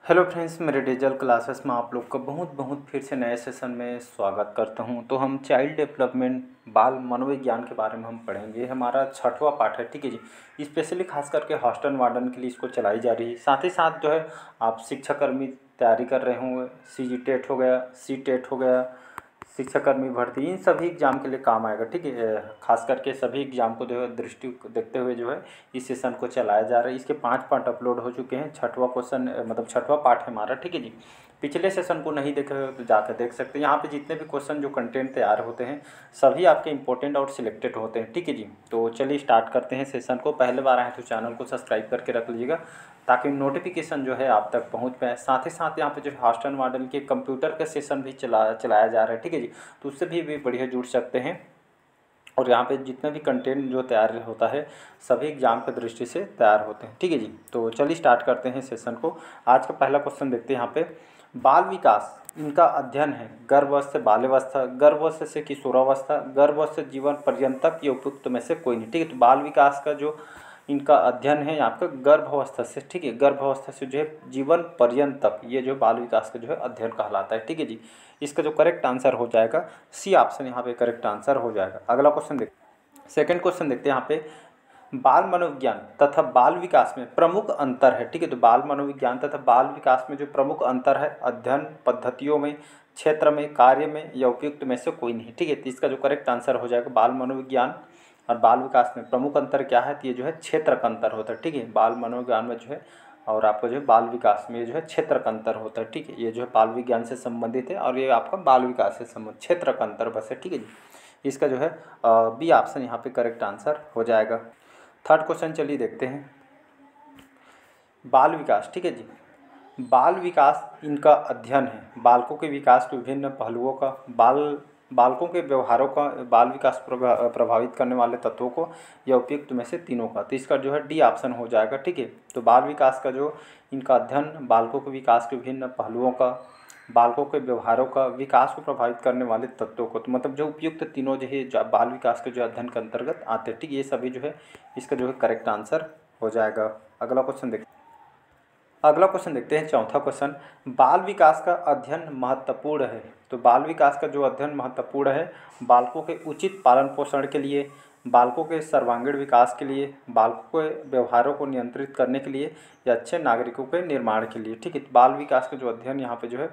Hello friends, मेरे digital classes में आप लोग का बहुत बहुत फिर से नए सेशन में स्वागत करता हूं। तो हम चाइल्ड डेवलपमेंट बाल मनोविज्ञान के बारे में हम पढ़ेंगे। हमारा 6वां पाठ है, ठीक है जी। स्पेशली खास करके हॉस्टल वार्डन के लिए इसको चलाई जा रही है। साथ ही साथ जो है आप शिक्षाकर्मी तैयारी कर रहे होंगे, CG टेट हो गया, C टेट हो गया, शिक्षाकर्मी भर्ती, इन सभी एग्ज़ाम के लिए काम आएगा, ठीक है। खास करके सभी एग्ज़ाम को जो है दृष्टि को देखते हुए जो है इस सेशन को चलाया जा रहा है। इसके 5 पार्ट अपलोड हो चुके हैं। 6वां क्वेश्चन मतलब 6वां पार्ट है हमारा, ठीक है जी। पिछले सेशन को नहीं देखे हो तो जाकर देख सकते हैं। यहाँ पे जितने भी क्वेश्चन जो कंटेंट तैयार होते हैं सभी आपके इंपॉर्टेंट और सिलेक्टेड होते हैं, ठीक है जी। तो चलिए स्टार्ट करते हैं सेशन को। पहले बार आए तो चैनल को सब्सक्राइब करके रख लीजिएगा ताकि नोटिफिकेशन जो है आप तक पहुंच पाए। साथ ही साथ यहाँ पे जो हॉस्टल मॉडल के कंप्यूटर का सेशन भी चलाया जा रहा है, ठीक है जी। तो उससे भी बढ़िया जुड़ सकते हैं। और यहाँ पे जितना भी कंटेंट जो तैयार होता है सभी एग्जाम की दृष्टि से तैयार होते हैं, ठीक है जी। तो चलिए स्टार्ट करते हैं सेशन को। आज का पहला क्वेश्चन देखते हैं यहाँ पे। बाल विकास इनका अध्ययन है गर्भावस्था से बाल्यावस्था, गर्भावस्था से किशोरावस्था, गर्भावस्था से जीवन पर्यंतक, ये उपयुक्त में से कोई नहीं, ठीक है। तो बाल विकास का जो इनका अध्ययन है आपका गर्भावस्था से, ठीक है। गर्भावस्था से जो है जीवन पर्यंत तक, ये जो बाल विकास का जो है अध्ययन कहलाता है, ठीक है जी। इसका जो करेक्ट आंसर हो जाएगा सी ऑप्शन, यहाँ पे करेक्ट आंसर हो जाएगा। अगला क्वेश्चन देखते, सेकंड क्वेश्चन देखते हैं यहाँ पे। बाल मनोविज्ञान तथा बाल विकास में प्रमुख अंतर है, ठीक है। तो बाल मनोविज्ञान तथा बाल विकास में जो प्रमुख अंतर है अध्ययन पद्धतियों में, क्षेत्र में, कार्य में या उपयुक्त में से कोई नहीं, ठीक है। तो इसका जो करेक्ट आंसर हो जाएगा बाल मनोविज्ञान और बाल विकास में प्रमुख अंतर क्या है, तो ये जो है क्षेत्र का अंतर होता है, ठीक है। बाल मनोविज्ञान में जो है और आपको जो है बाल विकास में ये जो है क्षेत्र का अंतर होता है, ठीक है। ये जो है बाल विज्ञान से संबंधित है और ये आपका बाल विकास से संबंधित क्षेत्र का अंतर बस है, ठीक है जी। इसका जो है बी ऑप्शन यहाँ पे करेक्ट आंसर हो जाएगा। थर्ड क्वेश्चन चलिए देखते हैं। बाल विकास, ठीक है जी। बाल विकास इनका अध्ययन है बालकों के विकास के विभिन्न पहलुओं का, बालकों के व्यवहारों का, बाल विकास प्रभावित करने वाले तत्वों को या उपयुक्त में से तीनों का। तो इसका जो है डी ऑप्शन हो जाएगा, ठीक है। तो बाल विकास का जो इनका अध्ययन बालकों के विकास के विभिन्न पहलुओं का, बालकों के व्यवहारों का, विकास को प्रभावित करने वाले तत्वों को, तो मतलब जो उपयुक्त तीनों जो है बाल विकास के जो अध्ययन के अंतर्गत आते हैं, ठीक है। ये सभी जो है इसका जो है करेक्ट आंसर हो जाएगा। अगला क्वेश्चन देखते हैं, चौथा क्वेश्चन। बाल विकास का अध्ययन महत्वपूर्ण है। तो बाल विकास का जो अध्ययन महत्वपूर्ण है बालकों के उचित पालन पोषण के लिए, बालकों के सर्वांगीण विकास के लिए, बालकों के व्यवहारों को नियंत्रित करने के लिए या अच्छे नागरिकों के निर्माण के लिए, ठीक है। तो बाल विकास का जो अध्ययन यहाँ पे जो है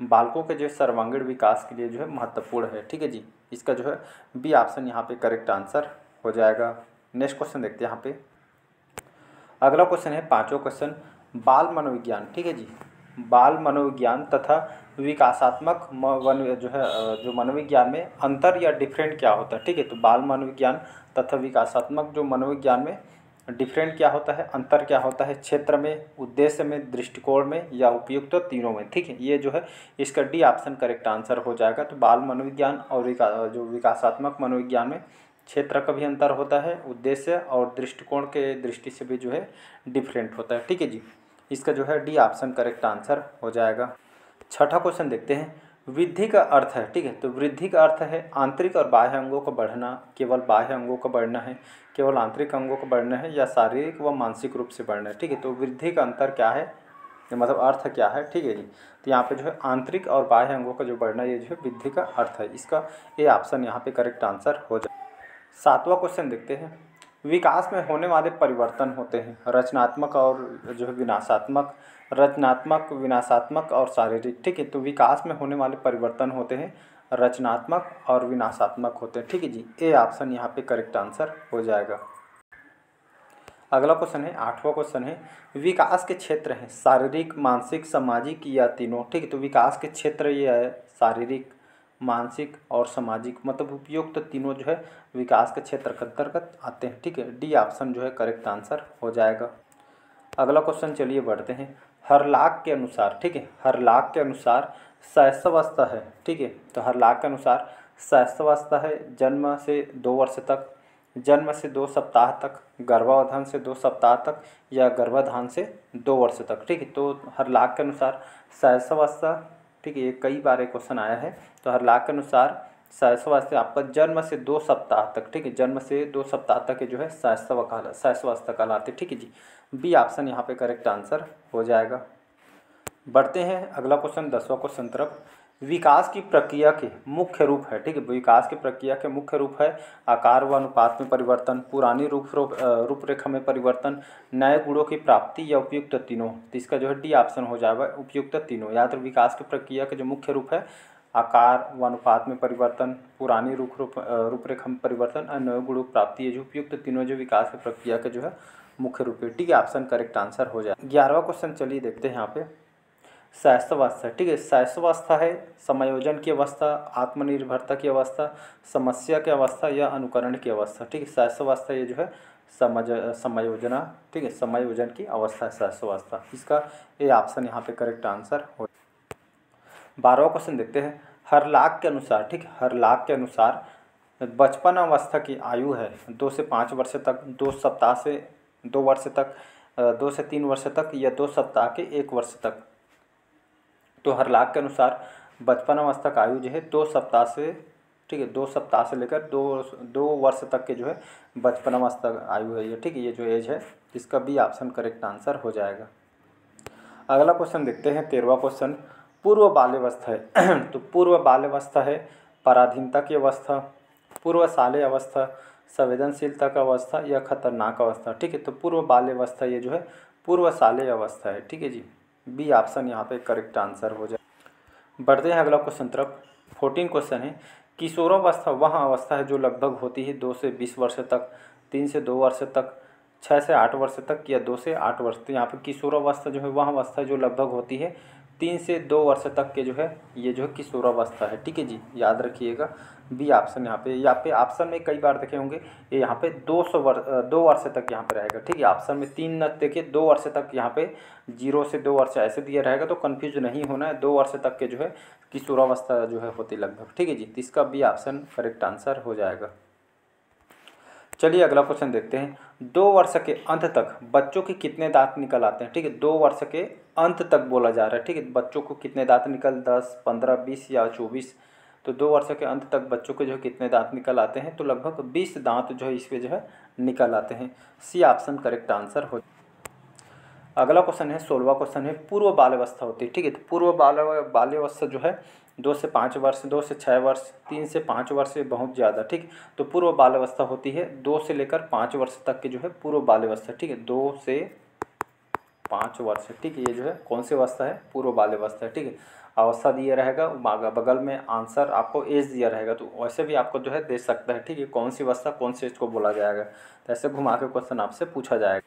बालकों के जो सर्वांगीण विकास के लिए जो है महत्वपूर्ण है, ठीक है जी। इसका जो है बी ऑप्शन यहाँ पे करेक्ट आंसर हो जाएगा। नेक्स्ट क्वेश्चन देखते हैं यहाँ पे। अगला क्वेश्चन है पांचवा क्वेश्चन। बाल मनोविज्ञान, ठीक है जी। बाल मनोविज्ञान तथा विकासात्मक जो है जो मनोविज्ञान में अंतर या डिफरेंट क्या होता है, ठीक है। तो बाल मनोविज्ञान तथा विकासात्मक जो मनोविज्ञान में डिफरेंट क्या होता है, अंतर क्या होता है, क्षेत्र में, उद्देश्य में, दृष्टिकोण में या उपयुक्त तीनों में, ठीक है। ये जो है इसका डी ऑप्शन करेक्ट आंसर हो जाएगा। तो बाल मनोविज्ञान और जो विकासात्मक मनोविज्ञान में क्षेत्र का भी अंतर होता है, उद्देश्य और दृष्टिकोण के दृष्टि से भी जो है डिफरेंट होता है, ठीक है जी। इसका जो है डी ऑप्शन करेक्ट आंसर हो जाएगा। छठा क्वेश्चन देखते हैं। वृद्धि का अर्थ है, ठीक है। तो वृद्धि का अर्थ है आंतरिक और बाह्य अंगों का बढ़ना, केवल बाह्य अंगों का बढ़ना है, केवल आंतरिक अंगों का बढ़ना है या शारीरिक व मानसिक रूप से बढ़ना है, ठीक है। तो वृद्धि का अंतर क्या है, मतलब अर्थ क्या है, ठीक है जी। तो यहाँ पे जो है आंतरिक और बाह्य अंगों का जो बढ़ना ये जो है वृद्धि का अर्थ है। इसका ए ऑप्शन यहाँ पे करेक्ट आंसर हो जाए। सातवां क्वेश्चन देखते हैं। विकास में होने वाले परिवर्तन होते हैं रचनात्मक और जो है विनाशात्मक, रचनात्मक, विनाशात्मक और शारीरिक, ठीक है। तो विकास में होने वाले परिवर्तन होते हैं रचनात्मक और विनाशात्मक होते हैं, ठीक है जी। ए ऑप्शन यहाँ पे करेक्ट आंसर हो जाएगा। अगला क्वेश्चन है आठवां क्वेश्चन है। विकास के क्षेत्र हैं शारीरिक, मानसिक, सामाजिक या तीनों, ठीक है। तो विकास के क्षेत्र ये है शारीरिक, मानसिक और सामाजिक, मतलब उपयुक्त तीनों जो है विकास के क्षेत्र के अंतर्गत आते हैं, ठीक है। डी ऑप्शन जो है करेक्ट आंसर हो जाएगा। अगला क्वेश्चन चलिए बढ़ते हैं। हरलाख के अनुसार, ठीक है, हरलाख के अनुसार शैशवावस्था है, ठीक है। तो हरलाख के अनुसार शैशवावस्था है जन्म से 2 वर्ष तक, जन्म से 2 सप्ताह तक, गर्भाधान से 2 सप्ताह तक या गर्भाधान से 2 वर्ष तक, ठीक है। तो हरलाख के अनुसार शैशवावस्था, ठीक है, ये कई बार एक क्वेश्चन आया है। तो हरलाख के अनुसार शैशवावस्था आपका जन्म से 2 सप्ताह तक, ठीक है, जन्म से 2 सप्ताह तक जो है शैशवावस्था कहलाती है, ठीक है जी। बी ऑप्शन यहाँ पे करेक्ट आंसर हो जाएगा। बढ़ते हैं अगला क्वेश्चन 10वां क्वेश्चन तरफ। विकास की प्रक्रिया के मुख्य रूप है, ठीक है, विकास की प्रक्रिया के मुख्य रूप है आकार व अनुपात में परिवर्तन, पुरानी रूपरेखा में परिवर्तन, नए गुणों की प्राप्ति या उपयुक्त तीनों। तो इसका जो है डी ऑप्शन हो जाएगा, उपयुक्त तीनों। याद रखिए विकास की प्रक्रिया के जो मुख्य रूप है आकार व अनुपात में परिवर्तन, पुरानी रूपरेखा में परिवर्तन और नए गुणों की प्राप्ति, ये जो उपयुक्त तीनों जो विकास की प्रक्रिया के जो है मुख्य रूप है, ठीक है, ऑप्शन करेक्ट आंसर हो जाए। 11वां क्वेश्चन चलिए देखते हैं यहाँ पे। शास्त्रावस्था, ठीक है, शास्त्रावस्था है समायोजन की अवस्था, आत्मनिर्भरता की अवस्था, समस्या की अवस्था या अनुकरण की अवस्था, ठीक है। शास्त्रावस्था ये जो है समायोजना, ठीक है, समायोजन की अवस्था है शास्त्रावस्था। इसका ये ऑप्शन यहाँ पे करेक्ट आंसर हो। 12वां क्वेश्चन देखते हैं। हरलाख के अनुसार, ठीक है, हरलाख के अनुसार बचपन अवस्था की आयु है 2 से 5 वर्ष तक, 2 सप्ताह से 2 वर्ष तक, 2 से 3 वर्ष तक या 2 सप्ताह के 1 वर्ष तक। तो हरलाख के अनुसार बचपन अवस्था का आयु जो है 2 सप्ताह से, ठीक है, 2 सप्ताह से लेकर 2 वर्ष तक के जो है बचपन अवस्था का आयु है ये, ठीक है, ये जो एज है इसका बी ऑप्शन करेक्ट आंसर हो जाएगा। अगला क्वेश्चन देखते हैं 13वां क्वेश्चन। पूर्व बाल्यावस्था है तो पूर्व बाल्यावस्था है पराधीनता की अवस्था, पूर्व शालेय अवस्था, संवेदनशीलता का अवस्था या खतरनाक अवस्था, ठीक है। तो पूर्व बाल्यावस्था ये जो है पूर्व शालेय अवस्था है, ठीक है जी, बी ऑप्शन यहाँ पे करेक्ट आंसर हो जाए। बढ़ते हैं अगला क्वेश्चन तरफ। 14 क्वेश्चन है। किशोरावस्था वह अवस्था है जो लगभग होती है 2 से 20 वर्ष तक, 3 से 2 वर्ष तक, 6 से 8 वर्ष तक या 2 से 8 वर्ष। तो यहाँ पे किशोरावस्था जो है वह अवस्था जो लगभग होती है 3 से 2 वर्ष तक के जो है ये जो है किशोरावस्था है, ठीक है जी, याद रखिएगा बी ऑप्शन। यहाँ पे ऑप्शन में कई बार देखे होंगे ये यहाँ पे 2 वर्ष तक यहाँ पे रहेगा, ठीक है। ऑप्शन में 3 न देखिए 2 वर्ष तक यहाँ पे 0 से 2 वर्ष ऐसे दिया रहेगा, तो कन्फ्यूज नहीं होना है। 2 वर्ष तक के जो है किशोरावस्था जो है होती लगभग, ठीक है जी, तो इसका बी ऑप्शन करेक्ट आंसर हो जाएगा। चलिए अगला क्वेश्चन देखते हैं। 2 वर्ष के अंत तक बच्चों के कितने दांत निकल आते हैं, ठीक है, 2 वर्ष के अंत तक बोला जा रहा है, ठीक है, बच्चों को कितने दांत निकल 10, 15, 20 या 24। तो 2 वर्ष के अंत तक बच्चों के जो है कितने दांत निकल आते हैं, तो लगभग 20 दांत जो है इसके जो है निकल आते हैं, सी ऑप्शन करेक्ट आंसर हो। अगला क्वेश्चन है 16वां क्वेश्चन है। पूर्व बाल्यावस्था होती है, ठीक है, तो पूर्व बाल्यावस्था जो है 2 से 5 वर्ष, 2 से 6 वर्ष, 3 से 5 वर्ष से बहुत ज़्यादा, ठीक। तो पूर्व बाल्यावस्था होती है 2 से लेकर 5 वर्ष तक की जो है पूर्व बाल्यावस्था, ठीक है, 2 से 5 वर्ष, ठीक है, ये जो है कौन सी अवस्था है, पूर्व बाल्यावस्था है, ठीक है। अवस्था दिया रहेगा, बगल में आंसर आपको एज दिया रहेगा, तो वैसे भी आपको जो है दे सकता है, ठीक है, कौन सी अवस्था कौन से एज को बोला जाएगा, तो ऐसे घुमा के क्वेश्चन आपसे पूछा जाएगा।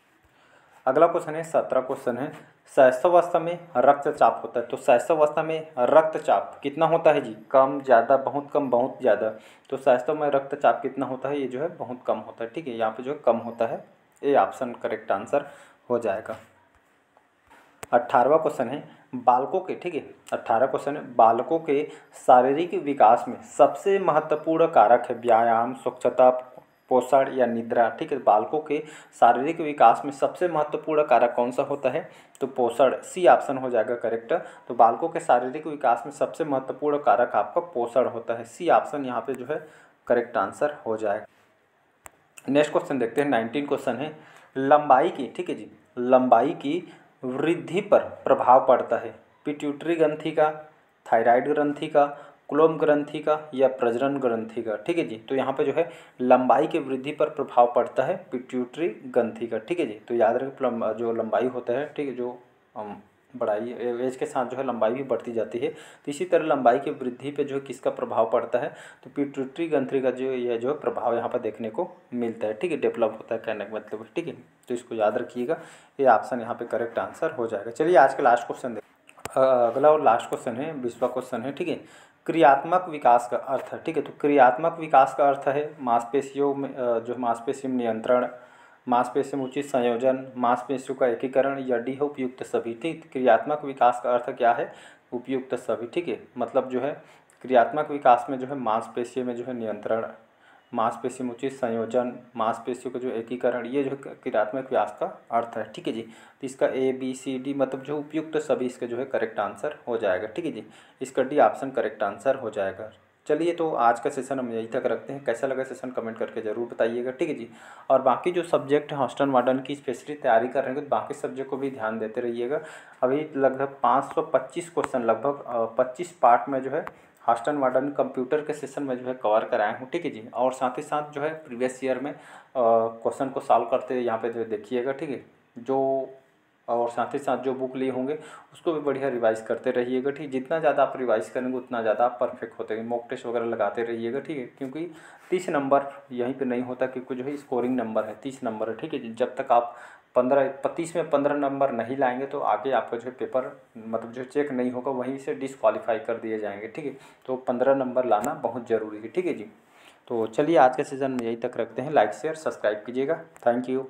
अगला क्वेश्चन है 17 क्वेश्चन है। शैशवावस्था में रक्तचाप होता है, तो शैशवावस्था में रक्तचाप कितना होता है जी, कम, ज़्यादा, बहुत कम, बहुत ज़्यादा। तो शैशव में रक्तचाप कितना होता है, ये जो है बहुत कम होता है, ठीक है, यहाँ पे जो है कम होता है, ये ऑप्शन करेक्ट आंसर हो जाएगा। 18वां क्वेश्चन है बालकों के, ठीक है, 18 क्वेश्चन है बालकों के शारीरिक विकास में सबसे महत्वपूर्ण कारक है व्यायाम, स्वच्छता, पोषण या निद्रा, ठीक है। बालकों के शारीरिक विकास में सबसे महत्वपूर्ण कारक कौन सा होता है, तो पोषण, सी ऑप्शन हो जाएगा करेक्ट। तो बालकों के शारीरिक विकास में सबसे महत्वपूर्ण कारक आपका पोषण होता है, सी ऑप्शन यहाँ पे जो है करेक्ट आंसर हो जाएगा। नेक्स्ट क्वेश्चन देखते हैं 19 क्वेश्चन है। लंबाई की, ठीक है जी, लंबाई की वृद्धि पर प्रभाव पड़ता है पिट्यूटरी ग्रंथि का, थायराइड ग्रंथि का, क्लोम ग्रंथि का या प्रजनन ग्रंथि का, ठीक है जी। तो यहाँ पे जो है लंबाई की वृद्धि पर प्रभाव पड़ता है पिट्यूटरी ग्रंथि का, ठीक है जी। तो याद रखें जो लंबाई होता है, ठीक है, जो बढ़ाई एज के साथ जो है लंबाई भी बढ़ती जाती है, तो इसी तरह लंबाई की वृद्धि पे जो है किसका प्रभाव पड़ता है, तो पिट्यूटरी ग्रंथि का जो यह जो प्रभाव यहाँ पर देखने को मिलता है, ठीक है, डेवलप होता है कहने का मतलब, ठीक है। तो इसको याद रखिएगा, ये ऑप्शन यहाँ पे करेक्ट आंसर हो जाएगा। चलिए आज का लास्ट क्वेश्चन अगला और लास्ट क्वेश्चन है 20वां क्वेश्चन है, ठीक है। क्रियात्मक विकास का अर्थ है, ठीक है, तो क्रियात्मक विकास का अर्थ है मांसपेशियों में जो मांसपेशी में नियंत्रण, मांसपेशी में उचित संयोजन, मांसपेशियों का एकीकरण या डी है उपयुक्त सभी, ठीक। क्रियात्मक विकास का अर्थ क्या है, उपयुक्त सभी, ठीक है। मतलब जो है क्रियात्मक विकास में जो है मांसपेशी में जो है नियंत्रण, मांसपेशी में उचित संयोजन, मांसपेशियों का जो एकीकरण, ये जो क्रियात्मक विकास का अर्थ है, ठीक है जी। तो इसका ABCD मतलब जो उपयुक्त सभी इसका जो है करेक्ट आंसर हो जाएगा, ठीक है जी। इसका डी ऑप्शन करेक्ट आंसर हो जाएगा। चलिए, तो आज का सेशन हम यहीं तक रखते हैं। कैसा लगा सेशन कमेंट करके ज़रूर बताइएगा, ठीक है जी। और बाकी जो सब्जेक्ट है हॉस्टल वार्डन की स्पेशली तैयारी कर रहे हैं तो बाकी सब्जेक्ट को भी ध्यान देते रहिएगा। अभी लगभग 525 क्वेश्चन, लगभग 25 पार्ट में जो है हॉस्टल वार्डन कंप्यूटर के सेशन में जो है कवर कराया हूँ, ठीक है जी। और साथ ही साथ जो है प्रीवियस ईयर में क्वेश्चन को सॉल्व करते यहाँ पे जो देखिएगा, ठीक है। जो और साथ ही साथ जो बुक लिए होंगे उसको भी बढ़िया रिवाइज करते रहिएगा, ठीक। जितना ज़्यादा आप रिवाइज करेंगे उतना ज़्यादा आप परफेक्ट होते हैं। मॉक टेस्ट वगैरह लगाते रहिएगा, ठीक है। क्योंकि 30 नंबर यहीं पे नहीं होता, क्योंकि जो है स्कोरिंग नंबर है 30 नंबर है, ठीक है। जब तक आप 30 में 15 नंबर नहीं लाएंगे तो आगे आपका जो है पेपर मतलब जो चेक नहीं होगा, वहीं से डिसक्वालीफाई कर दिए जाएंगे, ठीक है। तो 15 नंबर लाना बहुत ज़रूरी है, ठीक है जी। तो चलिए, आज के सेशन में यहीं तक रखते हैं। लाइक शेयर सब्सक्राइब कीजिएगा। Thank you.